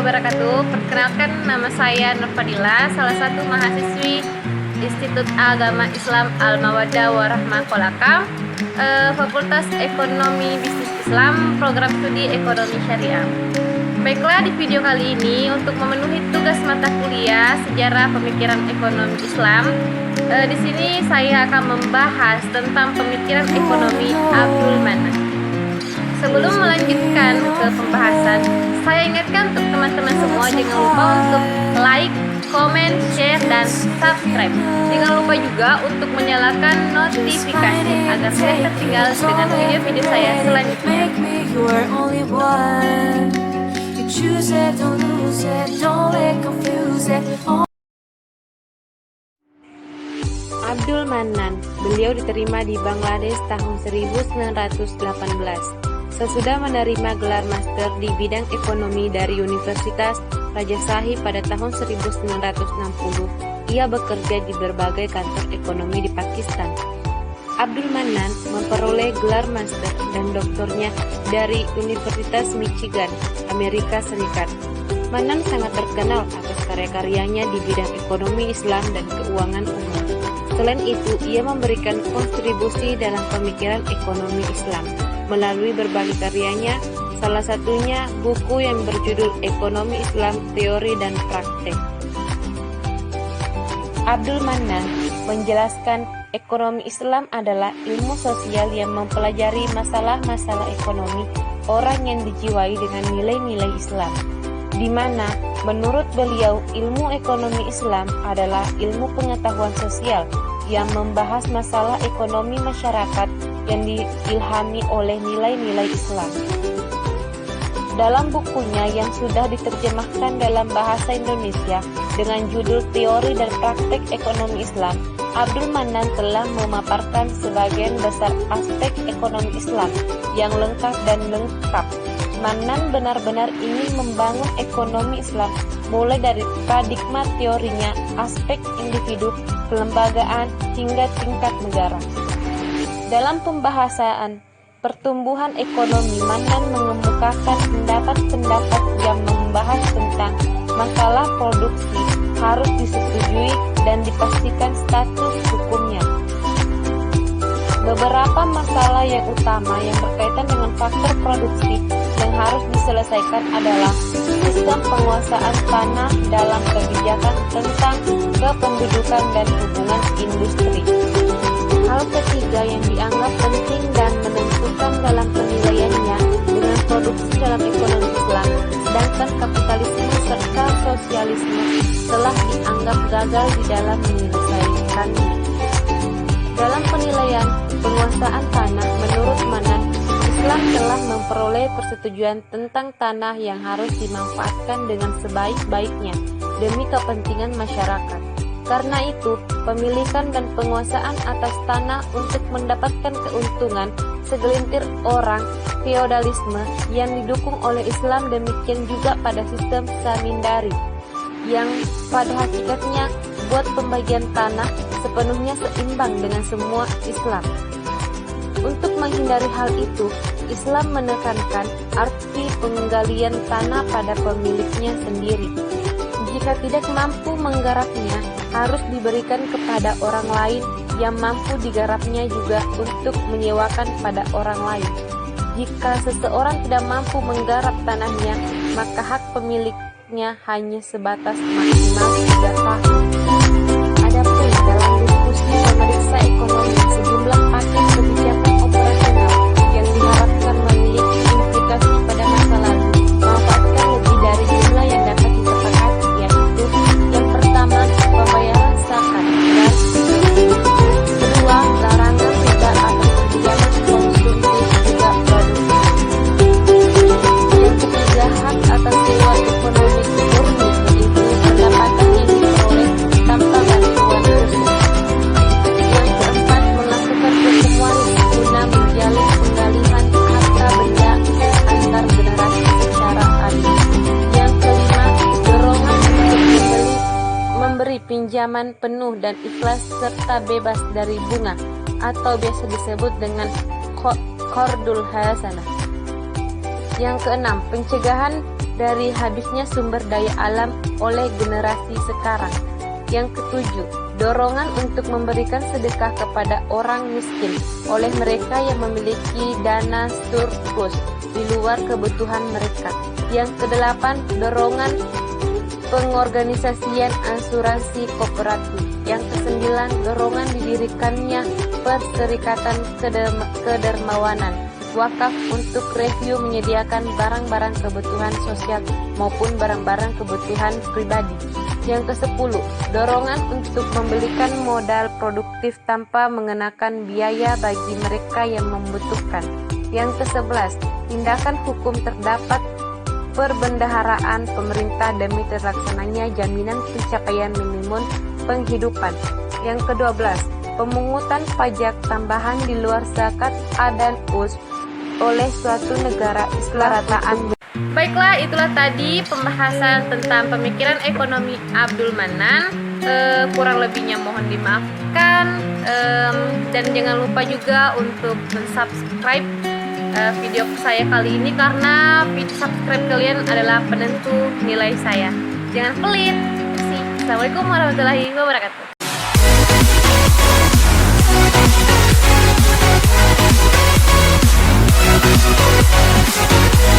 wabarakatuh. Perkenalkan, nama saya Nur Fadila, salah satu mahasiswi Institut Agama Islam Al-Mawaddah Warahmah Kolaka, Fakultas Ekonomi Bisnis Islam, Program Studi Ekonomi Syariah. Baiklah, di video kali ini untuk memenuhi tugas mata kuliah Sejarah Pemikiran Ekonomi Islam, di sini saya akan membahas tentang pemikiran ekonomi Abdul Manan. Sebelum melanjutkan ke pembahasan, saya ingatkan untuk teman-teman semua jangan lupa untuk like, komen, share, dan subscribe. Jangan lupa juga untuk menyalakan notifikasi agar tidak tertinggal dengan video-video saya selanjutnya. Abdul Manan, beliau diterima di Bangladesh tahun 1918. Sesudah menerima gelar master di bidang ekonomi dari Universitas Rajashahi pada tahun 1960, ia bekerja di berbagai kantor ekonomi di Pakistan. Abdul Manan memperoleh gelar master dan doktornya dari Universitas Michigan, Amerika Serikat. Manan sangat terkenal atas karya-karyanya di bidang ekonomi Islam dan keuangan umum. Selain itu, ia memberikan kontribusi dalam pemikiran ekonomi Islam melalui berbagai karyanya, salah satunya buku yang berjudul Ekonomi Islam, Teori dan Praktek. Abdul Manan menjelaskan ekonomi Islam adalah ilmu sosial yang mempelajari masalah-masalah ekonomi orang yang dijiwai dengan nilai-nilai Islam, di mana menurut beliau ilmu ekonomi Islam adalah ilmu pengetahuan sosial yang membahas masalah ekonomi masyarakat yang diilhami oleh nilai-nilai Islam. Dalam bukunya yang sudah diterjemahkan dalam bahasa Indonesia dengan judul Teori dan Praktek Ekonomi Islam, Abdul Manan telah memaparkan sebagian besar aspek ekonomi Islam yang lengkap dan lengkap. Manan benar-benar ingin membangun ekonomi Islam mulai dari paradigma teorinya, aspek individu, kelembagaan, hingga tingkat negara. Dalam pembahasan pertumbuhan ekonomi, Manan mengemukakan pendapat-pendapat yang membahas tentang masalah produksi harus disetujui dan dipastikan status hukumnya. Beberapa masalah yang utama yang berkaitan dengan faktor produksi yang harus diselesaikan adalah sistem penguasaan tanah dalam kebijakan tentang kependudukan dan hubungan industri. Hal ketiga yang dianggap penting dan menentukan dalam penilaiannya dengan produksi dalam ekonomi Islam, sedangkan kapitalisme serta sosialisme telah dianggap gagal di dalam menyelesaikannya. Dalam penilaian penguasaan tanah, menurut Manan, Islam telah memperoleh persetujuan tentang tanah yang harus dimanfaatkan dengan sebaik-baiknya demi kepentingan masyarakat. Karena itu, pemilikan dan penguasaan atas tanah untuk mendapatkan keuntungan segelintir orang, feodalisme yang didukung oleh Islam, demikian juga pada sistem zamindari yang pada hakikatnya buat pembagian tanah sepenuhnya seimbang dengan semua Islam. Untuk menghindari hal itu, Islam menekankan arti penggalian tanah pada pemiliknya sendiri. Jika tidak mampu menggarapnya, harus diberikan kepada orang lain yang mampu digarapnya juga untuk menyewakan pada orang lain. Jika seseorang tidak mampu menggarap tanahnya, maka hak pemiliknya hanya sebatas maksimal 3 tahun. Adapun dalam diskusi pemeriksa ekonomi, sejumlah paket kebijakan operasional yang diharapkan memiliki implikasi pada masa lalu memanfaatkan lebih dari jumlah yang dapat disepakati, yaitu yang pertama, pembayaran zakat, dan kedua, larangan riba atau pinjaman konsumtif juga produksi. Yang ketiga, hak atas sewa ekonomi murni, yaitu pendapatan yang diperoleh tanpa bantuan khusus. Yang keempat, melakukan pertemuan guna menjalin penggalihan harta benda antar generasi secara adil. Yang kelima, dorongan untuk memberi pinjaman penuh dan ikhlas serta bebas dari bunga atau biasa disebut dengan qardul hasanah. Yang keenam, pencegahan dari habisnya sumber daya alam oleh generasi sekarang. Yang ketujuh, dorongan untuk memberikan sedekah kepada orang miskin oleh mereka yang memiliki dana surplus di luar kebutuhan mereka. Yang kedelapan, dorongan pengorganisasian asuransi kooperatif. Yang kesembilan, dorongan didirikannya perserikatan kedermawanan wakaf untuk review menyediakan barang-barang kebutuhan sosial maupun barang-barang kebutuhan pribadi. Yang ke-10, dorongan untuk membelikan modal produktif tanpa mengenakan biaya bagi mereka yang membutuhkan. Yang ke-11, tindakan hukum terdapat perbendaharaan pemerintah demi terlaksananya jaminan pencapaian minimum penghidupan. Yang ke-12, pemungutan pajak tambahan di luar zakat A dan US oleh suatu negara Islam. Baiklah, itulah tadi pembahasan tentang pemikiran ekonomi Abdul Manan. Kurang lebihnya mohon dimaafkan, dan jangan lupa juga untuk subscribe video saya kali ini, karena subscribe kalian adalah penentu nilai saya. Jangan pelit. Assalamualaikum warahmatullahi wabarakatuh.